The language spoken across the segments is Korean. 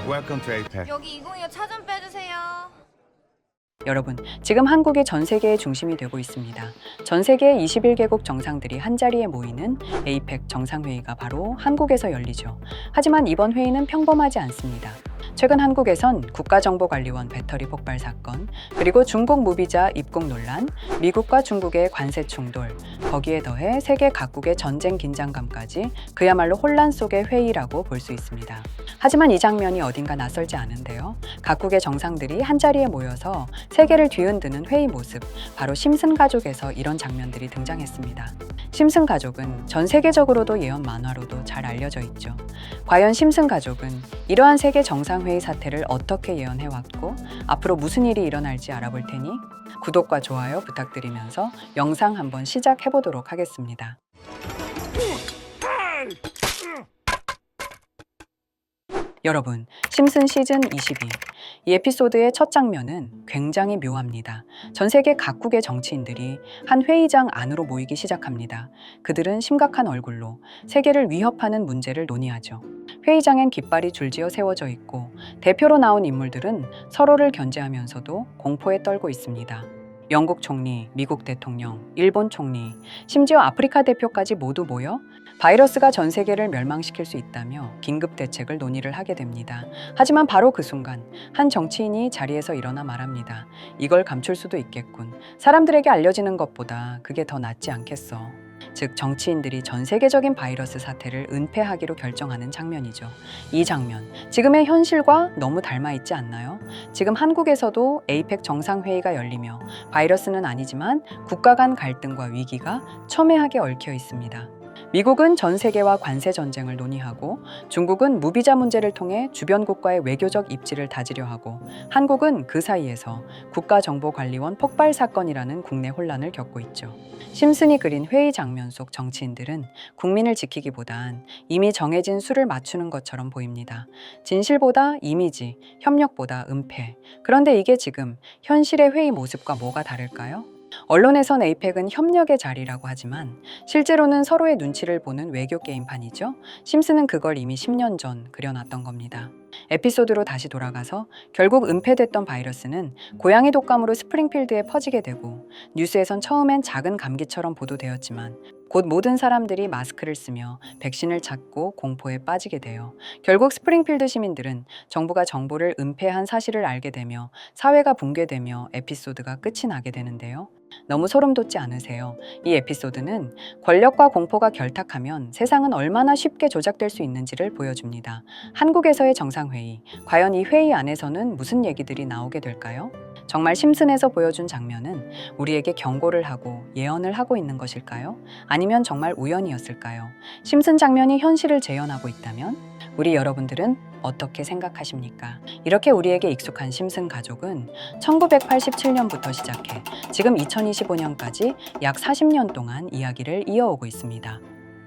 Welcome to APEC. 여기 2025 차 좀 빼주세요. 여러분, 지금 한국이 전 세계의 중심이 되고 있습니다. 전 세계 21개국 정상들이 한자리에 모이는 에이펙 정상회의가 바로 한국에서 열리죠. 하지만 이번 회의는 평범하지 않습니다. 최근 한국에선 국가정보관리원 배터리 폭발 사건, 그리고 중국 무비자 입국 논란, 미국과 중국의 관세 충돌, 거기에 더해 세계 각국의 전쟁 긴장감까지 그야말로 혼란 속의 회의라고 볼 수 있습니다. 하지만 이 장면이 어딘가 낯설지 않은데요. 각국의 정상들이 한자리에 모여서 세계를 뒤흔드는 회의 모습, 바로 심슨 가족에서 이런 장면들이 등장했습니다. 심슨 가족은 전 세계적으로도 예언 만화로도 잘 알려져 있죠. 과연 심슨 가족은 이러한 세계 정상회의 사태를 어떻게 예언해왔고 앞으로 무슨 일이 일어날지 알아볼 테니 구독과 좋아요 부탁드리면서 영상 한번 시작해보도록 하겠습니다. 여러분, 심슨 시즌 22. 이 에피소드의 첫 장면은 굉장히 묘합니다. 전 세계 각국의 정치인들이 한 회의장 안으로 모이기 시작합니다. 그들은 심각한 얼굴로 세계를 위협하는 문제를 논의하죠. 회의장엔 깃발이 줄지어 세워져 있고 대표로 나온 인물들은 서로를 견제하면서도 공포에 떨고 있습니다. 영국 총리, 미국 대통령, 일본 총리, 심지어 아프리카 대표까지 모두 모여 바이러스가 전 세계를 멸망시킬 수 있다며 긴급 대책을 논의를 하게 됩니다. 하지만 바로 그 순간 한 정치인이 자리에서 일어나 말합니다. 이걸 감출 수도 있겠군. 사람들에게 알려지는 것보다 그게 더 낫지 않겠어. 즉 정치인들이 전 세계적인 바이러스 사태를 은폐하기로 결정하는 장면이죠. 이 장면, 지금의 현실과 너무 닮아 있지 않나요? 지금 한국에서도 에이펙 정상회의가 열리며 바이러스는 아니지만 국가 간 갈등과 위기가 첨예하게 얽혀 있습니다. 미국은 전 세계와 관세 전쟁을 논의하고 중국은 무비자 문제를 통해 주변 국가의 외교적 입지를 다지려 하고 한국은 그 사이에서 국가정보관리원 폭발 사건이라는 국내 혼란을 겪고 있죠. 심슨이 그린 회의 장면 속 정치인들은 국민을 지키기보단 이미 정해진 수를 맞추는 것처럼 보입니다. 진실보다 이미지, 협력보다 은폐. 그런데 이게 지금 현실의 회의 모습과 뭐가 다를까요? 언론에선 에이펙은 협력의 자리라고 하지만 실제로는 서로의 눈치를 보는 외교 게임판이죠. 심슨은 그걸 이미 10년 전 그려놨던 겁니다. 에피소드로 다시 돌아가서 결국 은폐됐던 바이러스는 고양이 독감으로 스프링필드에 퍼지게 되고 뉴스에선 처음엔 작은 감기처럼 보도되었지만 곧 모든 사람들이 마스크를 쓰며 백신을 찾고 공포에 빠지게 돼요. 결국 스프링필드 시민들은 정부가 정보를 은폐한 사실을 알게 되며 사회가 붕괴되며 에피소드가 끝이 나게 되는데요. 너무 소름 돋지 않으세요? 이 에피소드는 권력과 공포가 결탁하면 세상은 얼마나 쉽게 조작될 수 있는지를 보여줍니다. 한국에서의 정상회의, 과연 이 회의 안에서는 무슨 얘기들이 나오게 될까요? 정말 심슨에서 보여준 장면은 우리에게 경고를 하고 예언을 하고 있는 것일까요? 아니면 정말 우연이었을까요? 심슨 장면이 현실을 재현하고 있다면 우리 여러분들은 어떻게 생각하십니까? 이렇게 우리에게 익숙한 심슨 가족은 1987년부터 시작해 지금 2025년까지 약 40년 동안 이야기를 이어오고 있습니다.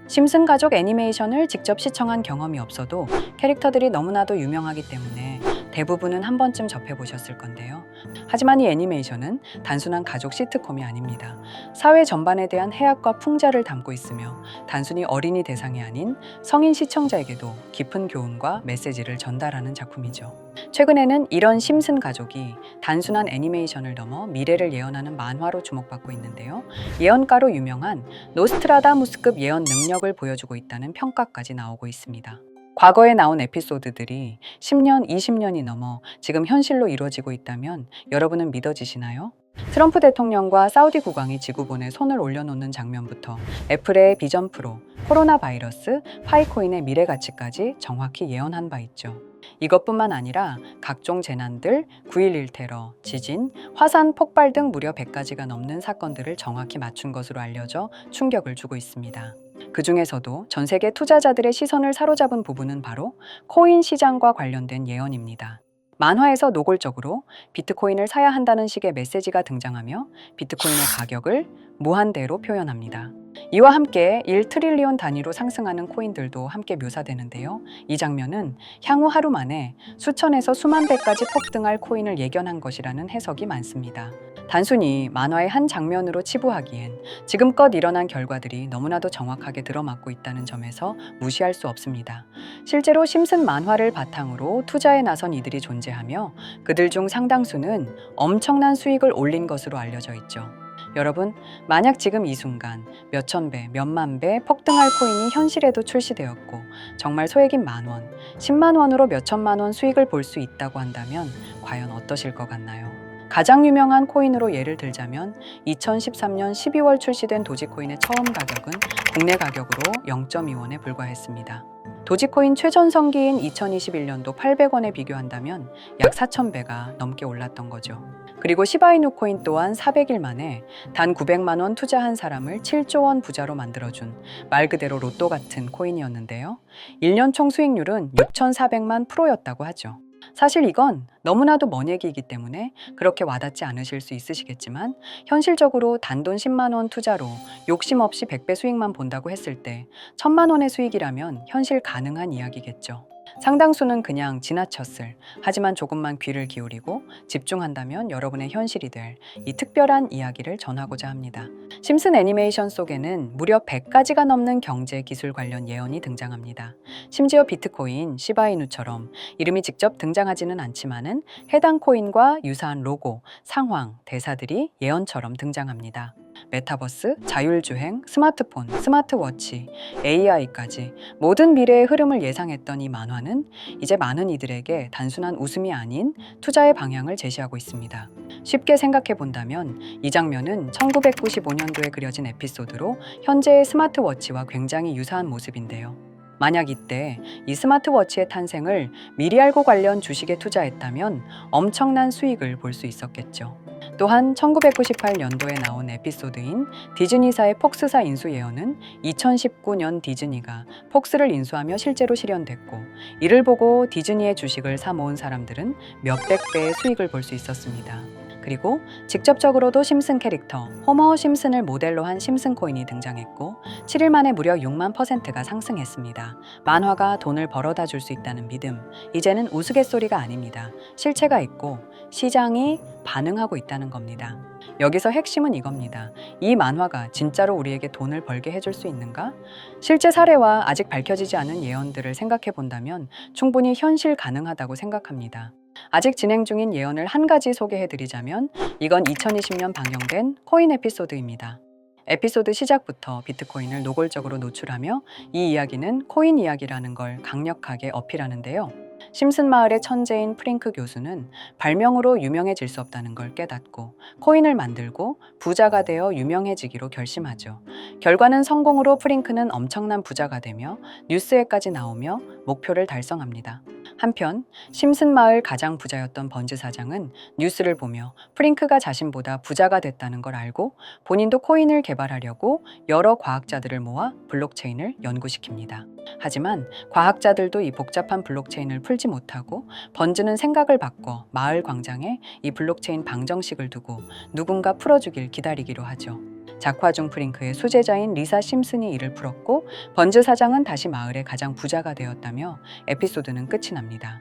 심슨 가족 애니메이션을 직접 시청한 경험이 없어도 캐릭터들이 너무나도 유명하기 때문에 대부분은 한 번쯤 접해보셨을 건데요. 하지만 이 애니메이션은 단순한 가족 시트콤이 아닙니다. 사회 전반에 대한 해악과 풍자를 담고 있으며 단순히 어린이 대상이 아닌 성인 시청자에게도 깊은 교훈과 메시지를 전달하는 작품이죠. 최근에는 이런 심슨 가족이 단순한 애니메이션을 넘어 미래를 예언하는 만화로 주목받고 있는데요. 예언가로 유명한 노스트라다무스급 예언 능력을 보여주고 있다는 평가까지 나오고 있습니다. 과거에 나온 에피소드들이 10년, 20년이 넘어 지금 현실로 이루어지고 있다면 여러분은 믿어지시나요? 트럼프 대통령과 사우디 국왕이 지구본에 손을 올려놓는 장면부터 애플의 비전 프로, 코로나 바이러스, 파이코인의 미래 가치까지 정확히 예언한 바 있죠. 이것뿐만 아니라 각종 재난들, 9.11 테러, 지진, 화산 폭발 등 무려 100가지가 넘는 사건들을 정확히 맞춘 것으로 알려져 충격을 주고 있습니다. 그 중에서도 전 세계 투자자들의 시선을 사로잡은 부분은 바로 코인 시장과 관련된 예언입니다. 만화에서 노골적으로 비트코인을 사야 한다는 식의 메시지가 등장하며 비트코인의 가격을 무한대로 표현합니다. 이와 함께 1트릴리온 단위로 상승하는 코인들도 함께 묘사되는데요. 이 장면은 향후 하루 만에 수천에서 수만 배까지 폭등할 코인을 예견한 것이라는 해석이 많습니다. 단순히 만화의 한 장면으로 치부하기엔 지금껏 일어난 결과들이 너무나도 정확하게 들어맞고 있다는 점에서 무시할 수 없습니다. 실제로 심슨 만화를 바탕으로 투자에 나선 이들이 존재하며 그들 중 상당수는 엄청난 수익을 올린 것으로 알려져 있죠. 여러분, 만약 지금 이 순간 몇천 배, 몇만 배 폭등할 코인이 현실에도 출시되었고 정말 소액인 만 원, 10만 원으로 몇천만 원 수익을 볼 수 있다고 한다면 과연 어떠실 것 같나요? 가장 유명한 코인으로 예를 들자면 2013년 12월 출시된 도지코인의 처음 가격은 국내 가격으로 0.2원에 불과했습니다. 도지코인 최전성기인 2021년도 800원에 비교한다면 약 4,000배가 넘게 올랐던 거죠. 그리고 시바이누 코인 또한 400일 만에 단 900만 원 투자한 사람을 7조 원 부자로 만들어준 말 그대로 로또 같은 코인이었는데요. 1년 총 수익률은 6,400만 %였다고 하죠. 사실 이건 너무나도 먼 얘기이기 때문에 그렇게 와닿지 않으실 수 있으시겠지만 현실적으로 단돈 10만 원 투자로 욕심 없이 100배 수익만 본다고 했을 때 1,000만 원의 수익이라면 현실 가능한 이야기겠죠. 상당수는 그냥 지나쳤을, 하지만 조금만 귀를 기울이고 집중한다면 여러분의 현실이 될 이 특별한 이야기를 전하고자 합니다. 심슨 애니메이션 속에는 무려 100가지가 넘는 경제 기술 관련 예언이 등장합니다. 심지어 비트코인, 시바이누처럼 이름이 직접 등장하지는 않지만은 해당 코인과 유사한 로고, 상황, 대사들이 예언처럼 등장합니다. 메타버스, 자율주행, 스마트폰, 스마트워치, AI까지 모든 미래의 흐름을 예상했던 이 만화는 이제 많은 이들에게 단순한 웃음이 아닌 투자의 방향을 제시하고 있습니다. 쉽게 생각해 본다면 이 장면은 1995년도에 그려진 에피소드로 현재의 스마트워치와 굉장히 유사한 모습인데요. 만약 이때 이 스마트워치의 탄생을 미리 알고 관련 주식에 투자했다면 엄청난 수익을 볼 수 있었겠죠. 또한 1998년도에 나온 에피소드인 디즈니사의 폭스사 인수 예언은 2019년 디즈니가 폭스를 인수하며 실제로 실현됐고 이를 보고 디즈니의 주식을 사 모은 사람들은 몇백 배의 수익을 볼 수 있었습니다. 그리고 직접적으로도 심슨 캐릭터 호머 심슨을 모델로 한 심슨 코인이 등장했고 7일 만에 무려 6만 %가 상승했습니다. 만화가 돈을 벌어다 줄 수 있다는 믿음, 이제는 우스갯소리가 아닙니다. 실체가 있고 시장이 반응하고 있다는 겁니다. 여기서 핵심은 이겁니다. 이 만화가 진짜로 우리에게 돈을 벌게 해줄 수 있는가? 실제 사례와 아직 밝혀지지 않은 예언들을 생각해 본다면 충분히 현실 가능하다고 생각합니다. 아직 진행 중인 예언을 한 가지 소개해 드리자면 이건 2020년 방영된 코인 에피소드입니다. 에피소드 시작부터 비트코인을 노골적으로 노출하며 이 이야기는 코인 이야기라는 걸 강력하게 어필하는데요. 심슨 마을의 천재인 프링크 교수는 발명으로 유명해질 수 없다는 걸 깨닫고 코인을 만들고 부자가 되어 유명해지기로 결심하죠. 결과는 성공으로 프링크는 엄청난 부자가 되며 뉴스에까지 나오며 목표를 달성합니다. 한편 심슨 마을 가장 부자였던 번즈 사장은 뉴스를 보며 프링크가 자신보다 부자가 됐다는 걸 알고 본인도 코인을 개발하려고 여러 과학자들을 모아 블록체인을 연구시킵니다. 하지만 과학자들도 이 복잡한 블록체인을 풀지 못하고 번즈는 생각을 바꿔 마을 광장에 이 블록체인 방정식을 두고 누군가 풀어주길 기다리기로 하죠. 작화 중 프링크의 수제자인 리사 심슨이 이를 풀었고 번즈 사장은 다시 마을의 가장 부자가 되었다며 에피소드는 끝이 납니다.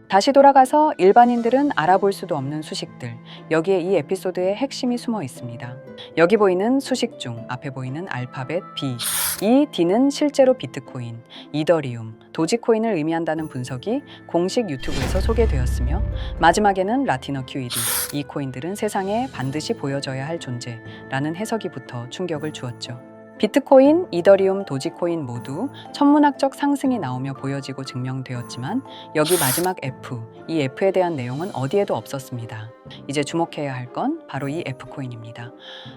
다시 돌아가서 일반인들은 알아볼 수도 없는 수식들, 여기에 이 에피소드의 핵심이 숨어 있습니다. 여기 보이는 수식 중 앞에 보이는 알파벳 B, 이 D는 실제로 비트코인, 이더리움, 도지코인을 의미한다는 분석이 공식 유튜브에서 소개되었으며 마지막에는 라티너 QED, 이 코인들은 세상에 반드시 보여져야 할 존재라는 해석이 붙어 충격을 주었죠. 비트코인, 이더리움, 도지코인 모두 천문학적 상승이 나오며 보여지고 증명되었지만 여기 마지막 F, 이 F에 대한 내용은 어디에도 없었습니다. 이제 주목해야 할 건 바로 이 F코인입니다.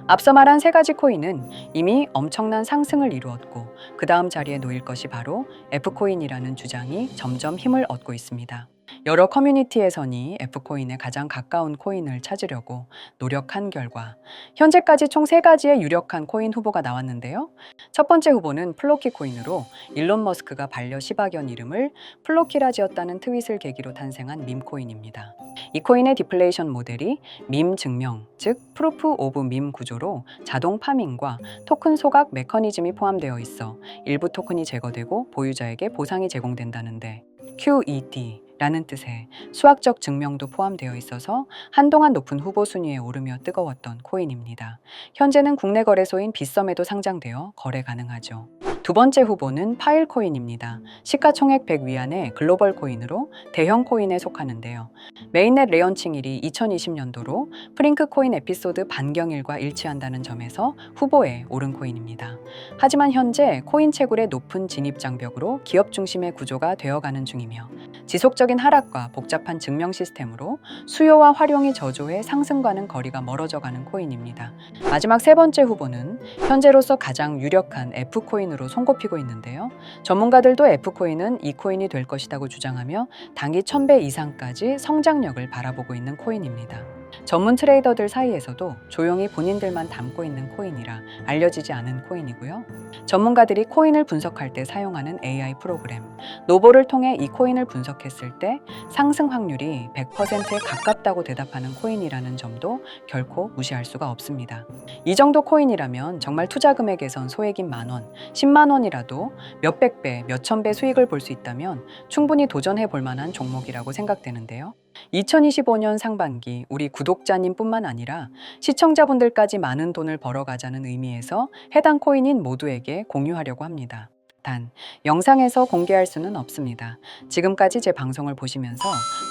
앞서 말한 세 가지 코인은 이미 엄청난 상승을 이루었고 그 다음 자리에 놓일 것이 바로 F코인이라는 주장이 점점 힘을 얻고 있습니다. 여러 커뮤니티에서는 F코인에 가장 가까운 코인을 찾으려고 노력한 결과 현재까지 총 3가지의 유력한 코인 후보가 나왔는데요. 첫 번째 후보는 플로키 코인으로 일론 머스크가 반려 시바견 이름을 플로키라 지었다는 트윗을 계기로 탄생한 밈코인입니다. 이 코인의 디플레이션 모델이 밈 증명, 즉 프루프 오브 밈 구조로 자동 파밍과 토큰 소각 메커니즘이 포함되어 있어 일부 토큰이 제거되고 보유자에게 보상이 제공된다는데 QED 라는 뜻의 수학적 증명도 포함되어 있어서 한동안 높은 후보 순위에 오르며 뜨거웠던 코인입니다. 현재는 국내 거래소인 빗썸에도 상장되어 거래 가능하죠. 두 번째 후보는 파일코인입니다. 시가총액 100 위안의 글로벌 코인으로 대형 코인에 속하는데요. 메인넷 레언칭일이 2020년도로 프링크 코인 에피소드 반경일과 일치한다는 점에서 후보에 오른 코인입니다. 하지만 현재 코인 채굴의 높은 진입 장벽으로 기업 중심의 구조가 되어가는 중이며 지속적인 하락과 복잡한 증명 시스템으로 수요와 활용이 저조해 상승과는 거리가 멀어져가는 코인입니다. 마지막 세 번째 후보는 현재로서 가장 유력한 F코인으로 손꼽히고 있는데요. 전문가들도 F코인은 이 코인이 될 것이라고 주장하며 단기 1000배 이상까지 성장력을 바라보고 있는 코인입니다. 전문 트레이더들 사이에서도 조용히 본인들만 담고 있는 코인이라 알려지지 않은 코인이고요. 전문가들이 코인을 분석할 때 사용하는 AI 프로그램 노보를 통해 이 코인을 분석했을 때 상승 확률이 100%에 가깝다고 대답하는 코인이라는 점도 결코 무시할 수가 없습니다. 이 정도 코인이라면 정말 투자 금액에선 소액인 만원, 10만 원이라도 몇백 배, 몇천 배 수익을 볼 수 있다면 충분히 도전해 볼 만한 종목이라고 생각되는데요. 2025년 상반기 우리 구독자님뿐만 아니라 시청자분들까지 많은 돈을 벌어가자는 의미에서 해당 코인인 모두에게 공유하려고 합니다. 단, 영상에서 공개할 수는 없습니다. 지금까지 제 방송을 보시면서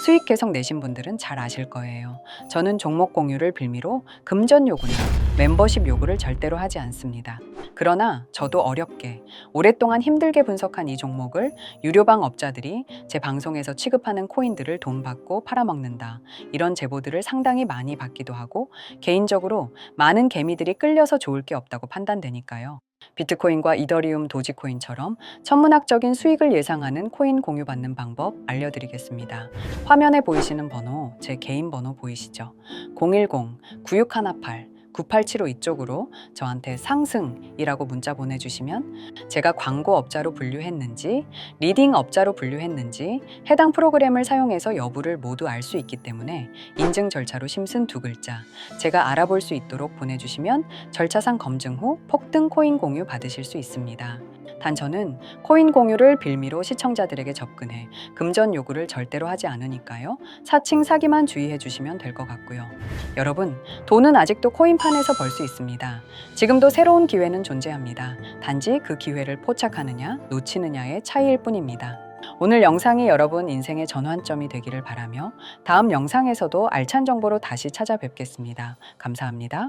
수익 계속 내신 분들은 잘 아실 거예요. 저는 종목 공유를 빌미로 금전 요구나 멤버십 요구를 절대로 하지 않습니다. 그러나 저도 어렵게 오랫동안 힘들게 분석한 이 종목을 유료방 업자들이 제 방송에서 취급하는 코인들을 돈 받고 팔아먹는다. 이런 제보들을 상당히 많이 받기도 하고 개인적으로 많은 개미들이 끌려서 좋을 게 없다고 판단되니까요. 비트코인과 이더리움, 도지코인처럼 천문학적인 수익을 예상하는 코인 공유받는 방법 알려드리겠습니다. 화면에 보이시는 번호, 제 개인 번호 보이시죠? 010-9618-9875 이쪽으로 저한테 상승이라고 문자 보내주시면 제가 광고 업자로 분류했는지, 리딩 업자로 분류했는지 해당 프로그램을 사용해서 여부를 모두 알 수 있기 때문에 인증 절차로 심슨 두 글자 제가 알아볼 수 있도록 보내주시면 절차상 검증 후 폭등 코인 공유 받으실 수 있습니다. 단 저는 코인 공유를 빌미로 시청자들에게 접근해 금전 요구를 절대로 하지 않으니까요. 사칭 사기만 주의해 주시면 될 것 같고요. 여러분, 돈은 아직도 코인판에서 벌 수 있습니다. 지금도 새로운 기회는 존재합니다. 단지 그 기회를 포착하느냐 놓치느냐의 차이일 뿐입니다. 오늘 영상이 여러분 인생의 전환점이 되기를 바라며 다음 영상에서도 알찬 정보로 다시 찾아뵙겠습니다. 감사합니다.